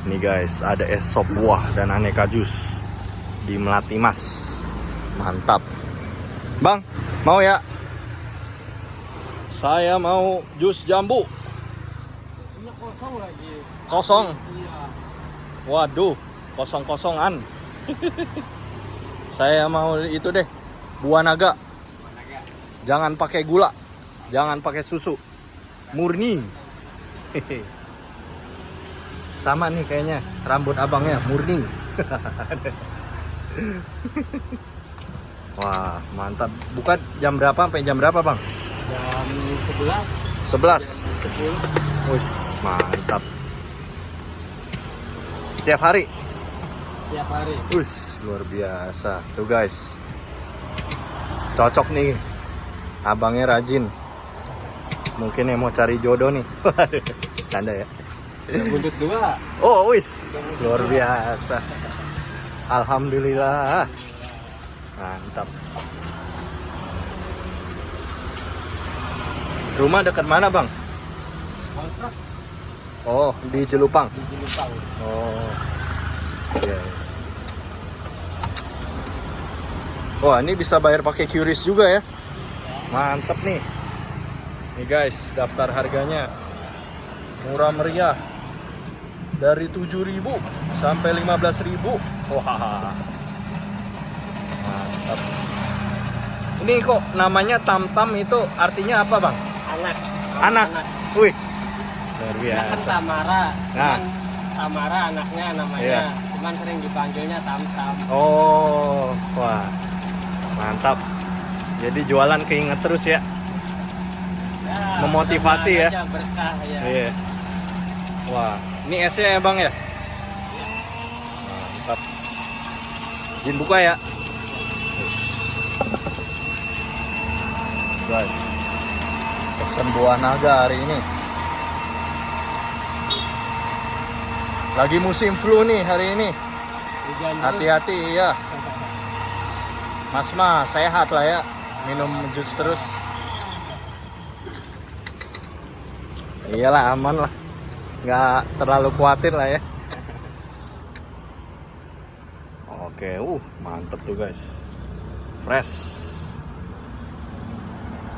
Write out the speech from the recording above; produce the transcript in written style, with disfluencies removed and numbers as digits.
Nih guys, ada es sop buah dan aneka jus di Melati Mas. Mantap. Bang, mau ya? Saya mau jus jambu. Ini kosong lagi. Kosong. Iya. Waduh, kosong-kosongan. Saya mau itu deh, buah naga. Jangan pakai gula, jangan pakai susu, murni. Sama nih kayaknya rambut abangnya murni. Wah mantap. Buka jam berapa sampai jam berapa bang? Jam 11. 11. 10. Wih mantap. Tiap hari. Tiap hari. Wih luar biasa. Tuh guys, cocok nih. Abangnya rajin. Mungkin yang mau cari jodoh nih. Canda ya. Buntut 2. Oh wis luar biasa. Alhamdulillah. Mantap. Rumah dekat mana bang? Kontrak Oh di Jelupang. di Jelupang. Oh iya. Wah ini bisa bayar pakai QRIS juga ya. Mantap nih. Nih guys, daftar harganya murah meriah. Dari 7.000 sampai 15.000. Wah. Mantap. Ini kok namanya tam-tam itu artinya apa, Bang? Anak. Anak. Wih. Luar Kan biasa. Tamara. Nah. Tamara anaknya namanya. Iya. Cuman sering dipanggilnya Tam-Tam. Oh, wah. Mantap. Jadi jualan keinget terus ya. Ya, Memotivasi ya. aja berkah ya. Iya. Wah, ini esnya ya bang ya? Mantap. Izin buka ya. Guys, pesen buah naga hari ini. Lagi musim flu nih hari ini. Hujan terus. Hati-hati ya. Mas mah sehat lah ya. Minum jus terus. Iyalah aman lah. Nggak terlalu khawatir lah ya. Oke, mantep tuh guys. Fresh.